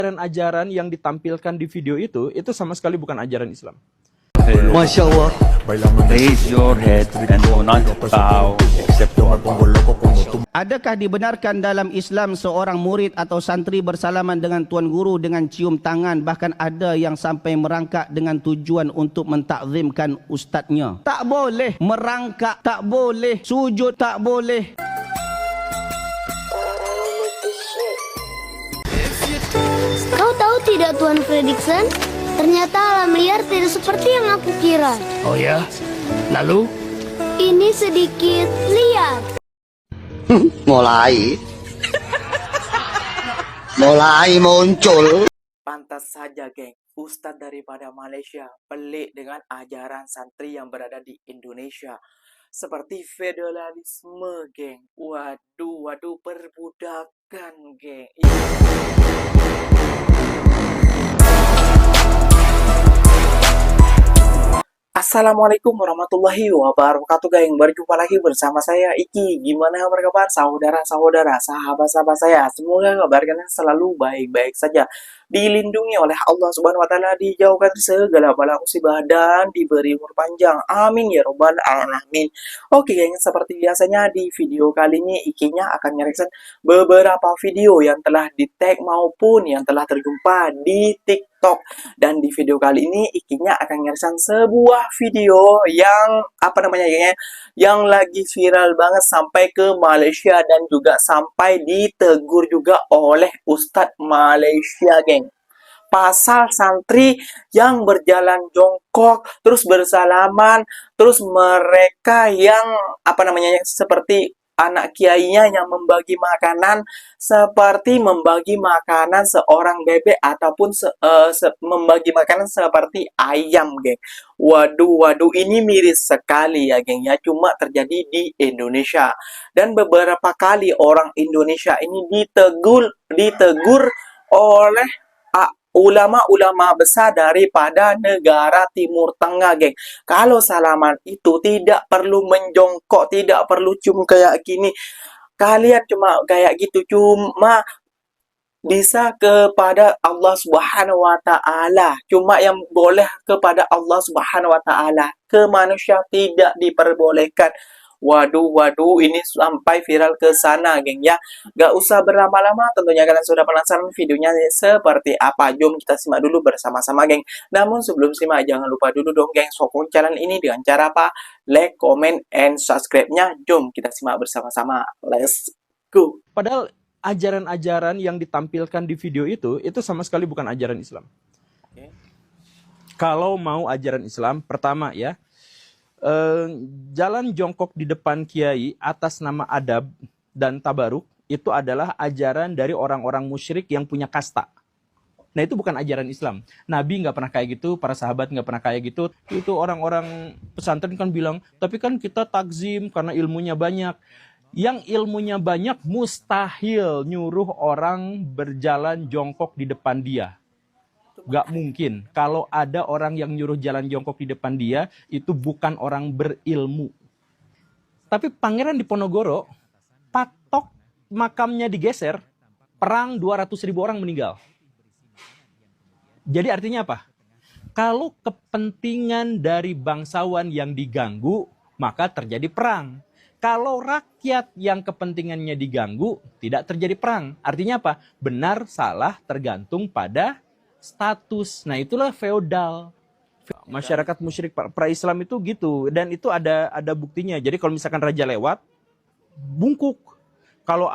Ajaran-ajaran yang ditampilkan di video itu sama sekali bukan ajaran Islam. Masya Allah. Raise your head and do not bow except to Allah. Adakah dibenarkan dalam Islam seorang murid atau santri bersalaman dengan tuan guru dengan cium tangan, bahkan ada yang sampai merangkak dengan tujuan untuk mentakzimkan ustaznya? Tak boleh merangkak, tak boleh sujud, tak boleh. Kau tahu tidak Tuan Fredrickson? Ternyata alam liar tidak seperti yang aku kira. Oh ya? Lalu? Ini sedikit liar. Mulai muncul. Pantas saja, geng. Ustadz daripada Malaysia pelik dengan ajaran santri yang berada di Indonesia. Seperti feudalisme, geng. Waduh, perbudakan, geng. Assalamualaikum warahmatullahi wabarakatuh, geng. Berjumpa lagi bersama saya Iki. Gimana kabar saudara-saudara, sahabat-sahabat saya? Semoga kabar kalian selalu baik-baik saja, dilindungi oleh Allah Subhanahu wa taala, dijauhkan segala bala musibah dan diberi umur panjang. Amin ya robbal alamin. Oke, geng, seperti biasanya di video kali ini Ikinya akan ngereaction beberapa video yang telah di-tag maupun yang telah terjumpa di TikTok. Dan di video kali ini Ikinya akan ngereaction sebuah video yang yang lagi viral banget sampai ke Malaysia dan juga sampai ditegur juga oleh Ustadz Malaysia, geng. Pasal santri yang berjalan jongkok terus bersalaman, terus mereka yang seperti anak kiainya yang membagi makanan seperti membagi makanan seorang bebek ataupun membagi makanan seperti ayam, geng. Waduh, ini miris sekali ya, geng, ya. Cuma terjadi di Indonesia. Dan beberapa kali orang Indonesia ini ditegur oleh ulama-ulama besar daripada negara Timur Tengah, geng. Kalau salaman itu tidak perlu menjongkok, tidak perlu cium kayak gini. Kalian cuma kayak gitu, cuma bisa kepada Allah Subhanahu wa taala. Cuma yang boleh kepada Allah Subhanahu wa taala. Ke manusia tidak diperbolehkan. Waduh, ini sampai viral ke sana, geng, ya. Gak usah berlama-lama, tentunya kalian sudah penasaran videonya seperti apa. Jom kita simak dulu bersama-sama, geng. Namun sebelum simak, jangan lupa dulu dong, geng, sokong channel ini dengan cara apa? Like, comment, and subscribe-nya. Jom kita simak bersama-sama. Let's go. Padahal ajaran-ajaran yang ditampilkan di video itu sama sekali bukan ajaran Islam. Oke. Kalau mau ajaran Islam, pertama ya, jalan jongkok di depan kiai atas nama adab dan tabaruk itu adalah ajaran dari orang-orang musyrik yang punya kasta. Nah, itu bukan ajaran Islam. Nabi nggak pernah kayak gitu, para sahabat nggak pernah kayak gitu. Itu orang-orang pesantren kan bilang, tapi kan kita takzim karena ilmunya banyak. Yang ilmunya banyak mustahil nyuruh orang berjalan jongkok di depan dia. Gak mungkin. Kalau ada orang yang nyuruh jalan jongkok di depan dia, itu bukan orang berilmu. Tapi Pangeran Diponegoro, patok makamnya digeser, perang 200.000 orang meninggal. Jadi artinya apa? Kalau kepentingan dari bangsawan yang diganggu, maka terjadi perang. Kalau rakyat yang kepentingannya diganggu, tidak terjadi perang. Artinya apa? Benar, salah, tergantung pada status. Nah, itulah feodal. Masyarakat musyrik pra-Islam itu gitu. Dan itu ada buktinya. Jadi kalau misalkan raja lewat, bungkuk. Kalau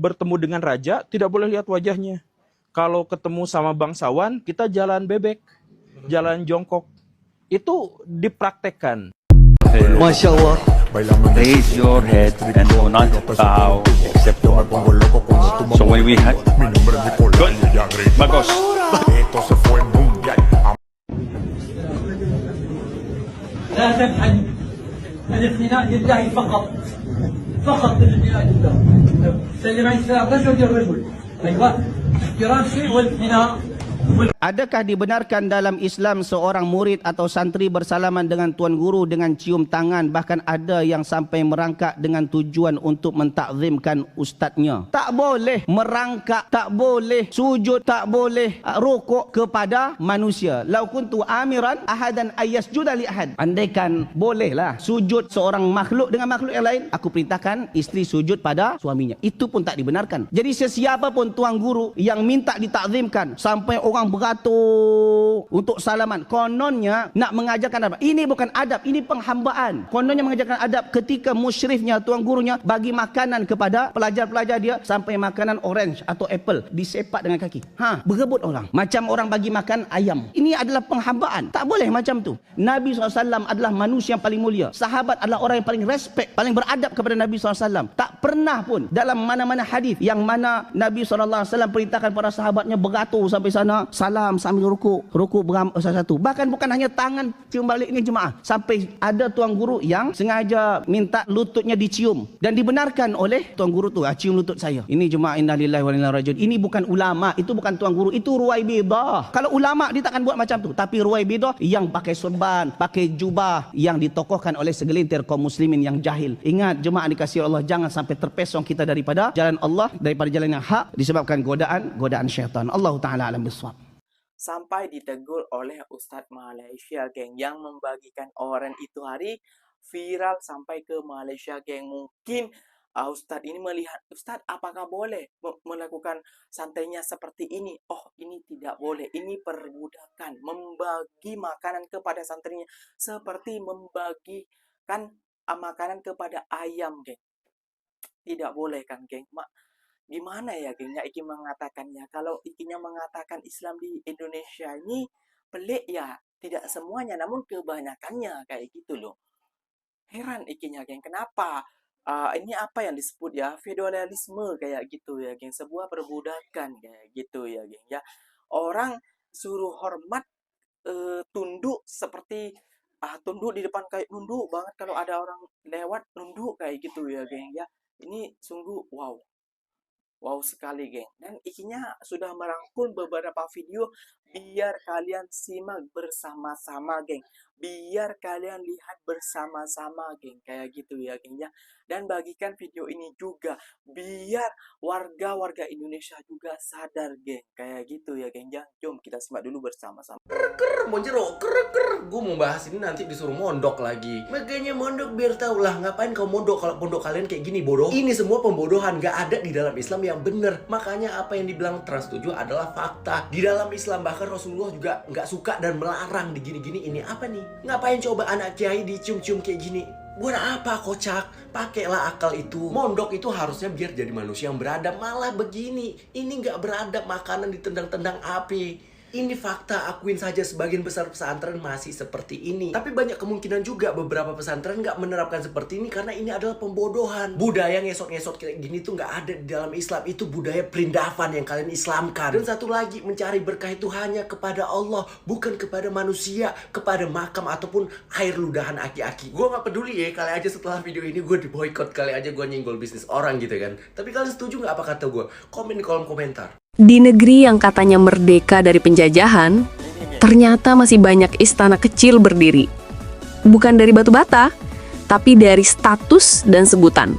bertemu dengan raja, tidak boleh lihat wajahnya. Kalau ketemu sama bangsawan, kita jalan bebek, jalan jongkok. Itu dipraktekkan. Masya Allah. Raise your head and do not bow except to Allah. So when we had good, Marcos. لا تفعل الاقتناء لله فقط لله لله. سلم عليه السلام رجل الرجل. ايوه احترام شيء والاقتناء Adakah dibenarkan dalam Islam seorang murid atau santri bersalaman dengan tuan guru dengan cium tangan, bahkan ada yang sampai merangkak dengan tujuan untuk mentakzimkan ustaznya? Tak boleh merangkak, tak boleh sujud, tak boleh rukuk kepada manusia. Lau kuntu amiran ahadan ayyasjuda li ahad. Andaikan bolehlah sujud seorang makhluk dengan makhluk yang lain, aku perintahkan isteri sujud pada suaminya. Itu pun tak dibenarkan. Jadi sesiapa pun tuan guru yang minta ditakzimkan sampai orang beratur untuk salaman, kononnya nak mengajarkan adab. Ini bukan adab, ini penghambaan. Kononnya mengajarkan adab ketika musyrifnya, tuan gurunya bagi makanan kepada pelajar-pelajar dia sampai makanan orange atau apple disepak dengan kaki. Berebut orang. Macam orang bagi makan ayam. Ini adalah penghambaan. Tak boleh macam tu. Nabi SAW adalah manusia yang paling mulia. Sahabat adalah orang yang paling respect, paling beradab kepada Nabi SAW. Tak pernah pun dalam mana-mana hadis yang mana Nabi SAW perintahkan para sahabatnya beratur sampai sana, salam sambil rukuk satu-satu. Bahkan bukan hanya tangan cium balik ni jemaah, sampai ada tuan guru yang sengaja minta lututnya dicium dan dibenarkan oleh tuan guru tu, cium lutut saya. Ini jemaah, inna lillahi wa inna ilaihi rajiun. Ini bukan ulama, itu bukan tuan guru, itu ruwaibidah. Kalau ulama dia takkan buat macam tu, tapi ruwaibidah yang pakai sorban, pakai jubah, yang ditokohkan oleh segelintir kaum muslimin yang jahil. Ingat jemaah dikasihi Allah, jangan sampai terpesong kita daripada jalan Allah, daripada jalan yang hak disebabkan godaan syaitan. Allah Ta'ala alam bisawab. Sampai ditegur oleh Ustadz Malaysia, geng, yang membagikan orang itu hari viral sampai ke Malaysia, geng. Mungkin Ustadz ini melihat, Ustadz apakah boleh melakukan santainya seperti ini? Oh, ini tidak boleh, ini perbudakan. Membagi makanan kepada santrinya seperti membagikan makanan kepada ayam, geng. Tidak boleh kan, geng? Gimana ya, geng? Ya, Iki mengatakannya, kalau Ikinya mengatakan Islam di Indonesia ini pelik ya, tidak semuanya, namun kebanyakannya kayak gitu loh. Heran Ikinya, geng, kenapa? Ini apa yang disebut ya, feodalisme kayak gitu ya, geng, sebuah perbudakan kayak gitu ya, geng, ya. Orang suruh hormat, tunduk seperti tunduk di depan, kayak nunduk banget kalau ada orang lewat, nunduk kayak gitu ya, geng, ya. Ini sungguh wow sekali, geng. Dan Ikinya sudah merangkul beberapa video biar kalian simak bersama-sama, geng. Biar kalian lihat bersama-sama, geng. Kayak gitu ya, geng, ya. Dan bagikan video ini juga biar warga-warga Indonesia juga sadar, geng. Kayak gitu ya, geng, ya. Jom kita simak dulu bersama-sama. Mau jeruk, gue mau bahas ini nanti disuruh mondok lagi. Makanya mondok biar tau lah, ngapain kau mondok kalau pondok kalian kayak gini, bodoh. Ini semua pembodohan, gak ada di dalam Islam yang bener. Makanya apa yang dibilang Trans 7 adalah fakta. Di dalam Islam bahkan Rasulullah juga gak suka dan melarang di gini-gini. Ini apa nih? Ngapain coba anak kiai dicium-cium kayak gini? Buat apa, kocak? Pakailah akal itu. Mondok itu harusnya biar jadi manusia yang beradab. Malah begini, ini gak beradab, makanan ditendang-tendang api. Ini fakta, akuin saja sebagian besar pesantren masih seperti ini. Tapi banyak kemungkinan juga beberapa pesantren nggak menerapkan seperti ini karena ini adalah pembodohan. Budaya ngesot-ngesot kayak gini tuh nggak ada di dalam Islam. Itu budaya perindavan yang kalian islamkan. Dan satu lagi, mencari berkah itu hanya kepada Allah, bukan kepada manusia, kepada makam ataupun air ludahan aki-aki. Gue nggak peduli ya, kali aja setelah video ini gue diboykot, kali aja gue nyenggol bisnis orang gitu kan. Tapi kalian setuju nggak apa kata gue? Komen di kolom komentar. Di negeri yang katanya merdeka dari penjajahan, ternyata masih banyak istana kecil berdiri. Bukan dari batu bata, tapi dari status dan sebutan.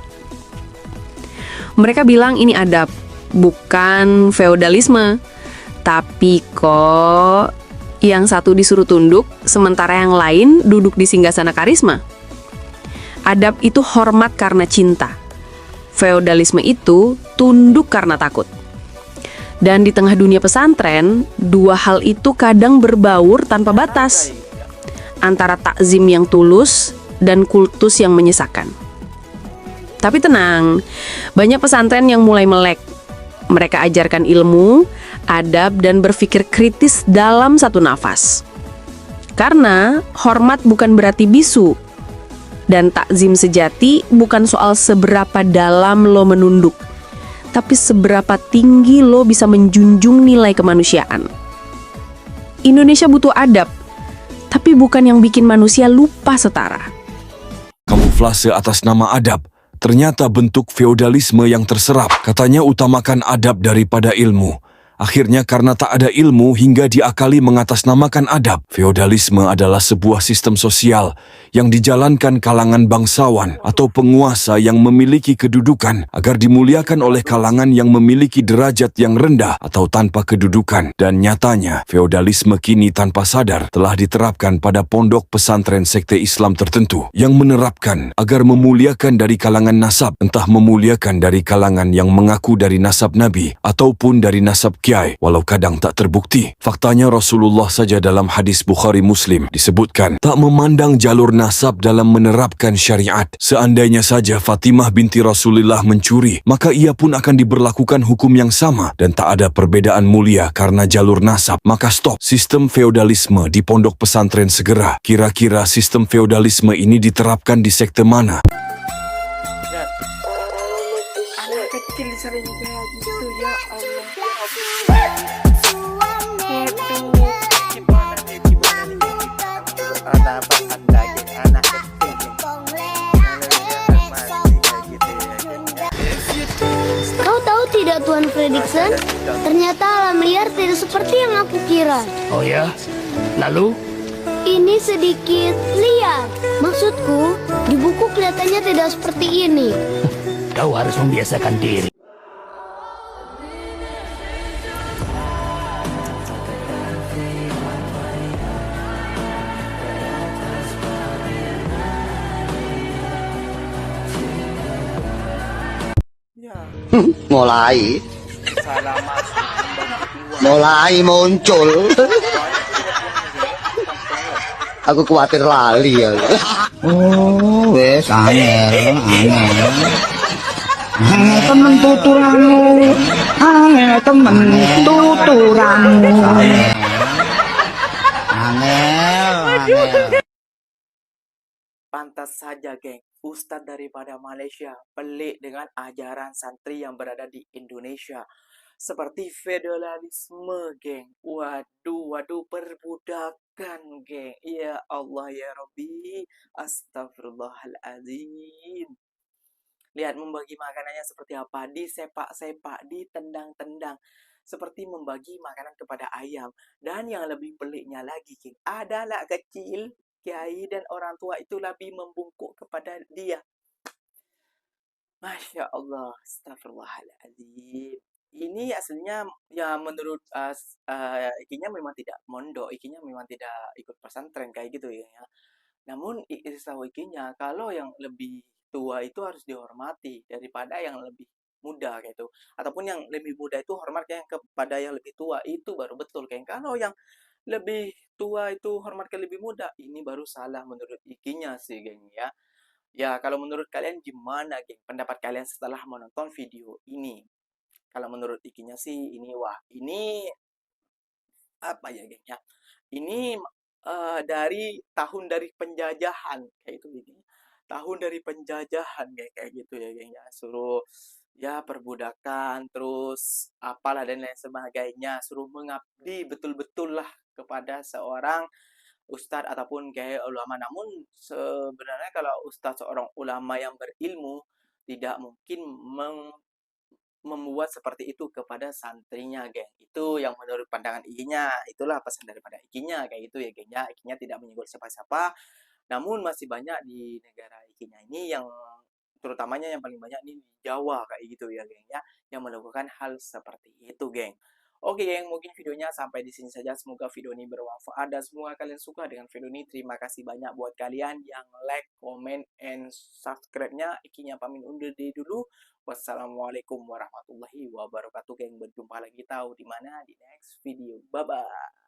Mereka bilang ini adab, bukan feodalisme. Tapi kok yang satu disuruh tunduk, sementara yang lain duduk di singgasana karisma. Adab itu hormat karena cinta. Feodalisme itu tunduk karena takut. Dan di tengah dunia pesantren, dua hal itu kadang berbaur tanpa batas. Antara takzim yang tulus dan kultus yang menyesakan. Tapi tenang, banyak pesantren yang mulai melek. Mereka ajarkan ilmu, adab, dan berpikir kritis dalam satu nafas. Karena hormat bukan berarti bisu. Dan takzim sejati bukan soal seberapa dalam lo menunduk, tapi seberapa tinggi lo bisa menjunjung nilai kemanusiaan. Indonesia butuh adab, tapi bukan yang bikin manusia lupa setara. Kamuflase atas nama adab, ternyata bentuk feodalisme yang terserap. Katanya utamakan adab daripada ilmu. Akhirnya karena tak ada ilmu hingga diakali mengatasnamakan adab. Feodalisme adalah sebuah sistem sosial yang dijalankan kalangan bangsawan atau penguasa yang memiliki kedudukan agar dimuliakan oleh kalangan yang memiliki derajat yang rendah atau tanpa kedudukan. Dan nyatanya, feodalisme kini tanpa sadar telah diterapkan pada pondok pesantren sekte Islam tertentu yang menerapkan agar memuliakan dari kalangan nasab, entah memuliakan dari kalangan yang mengaku dari nasab Nabi ataupun dari nasab kiai, walau kadang tak terbukti. Faktanya Rasulullah saja dalam hadis Bukhari Muslim disebutkan tak memandang jalur nasab dalam menerapkan syariat. Seandainya saja Fatimah binti Rasulullah mencuri, maka ia pun akan diberlakukan hukum yang sama dan tak ada perbedaan mulia karena jalur nasab. Maka stop sistem feodalisme di pondok pesantren segera. Kira-kira sistem feodalisme ini diterapkan di sekte mana? Anak kecil sering kayak gitu, ya Allah. Ada apa Anda anak kecil? Kau tahu tidak Tuan Fredrickson? Ternyata alam liar tidak seperti yang aku kira. Oh ya? Lalu? Ini sedikit liar. Maksudku, di buku kelihatannya tidak seperti ini. Kau harus membiasakan diri. Mulai muncul. Aku khawatir lali ya. Oh, wes angel. Angel temen tuturanmu. Angel temen tuturanmu. Angel. Pantas saja, geng, Ustadz daripada Malaysia pelik dengan ajaran santri yang berada di Indonesia. Seperti feodalisme, geng. Waduh, perbudakan, geng. Ya Allah, ya Rabbi. Astagfirullahaladzim. Lihat membagi makanannya seperti apa. Disepak-sepak, ditendang-tendang. Seperti membagi makanan kepada ayam. Dan yang lebih peliknya lagi, geng, ada anak kecil, kiai dan orang tua itu lebih membungkuk kepada dia. Masya Allah, astagfirullahaladzim. Ini aslinya ya menurut ikinya memang tidak mondok, ikinya memang tidak ikut pesantren kayak gitu ya. Namun tahu ikinya kalau yang lebih tua itu harus dihormati daripada yang lebih muda kayak itu. Ataupun yang lebih muda itu hormatnya kepada yang lebih tua, itu baru betul kayak. Kalau yang lebih tua itu hormat ke lebih muda, ini baru salah menurut ikinya sih, geng ya. Ya, kalau menurut kalian gimana, geng? Pendapat kalian setelah menonton video ini? Kalau menurut ikinya sih, ini apa ya, geng ya? Ini dari penjajahan kayak itu, geng. Tahun dari penjajahan kayak gitu ya, geng ya. Suruh ya perbudakan, terus apalah dan lain sebagainya. Suruh mengabdi betul-betul lah kepada seorang ustadz ataupun kayak ulama. Namun sebenarnya kalau ustadz seorang ulama yang berilmu tidak mungkin membuat seperti itu kepada santrinya, geng. Itu yang menurut pandangan ikinya. Itulah pesan daripada ikinya kayak gitu ya, geng ya. Ikinya tidak menyinggol siapa-siapa. Namun masih banyak di negara ikinya ini yang terutamanya yang paling banyak ini di Jawa kayak gitu ya, geng ya, yang melakukan hal seperti itu, geng. Oke, geng, mungkin videonya sampai di sini saja. Semoga video ini bermanfaat dan semoga kalian suka dengan video ini. Terima kasih banyak buat kalian yang like, comment, and subscribe-nya. Ikinya pamit undur diri dulu. Wassalamualaikum warahmatullahi wabarakatuh, geng. Berjumpa lagi tahu di mana di next video. Bye bye.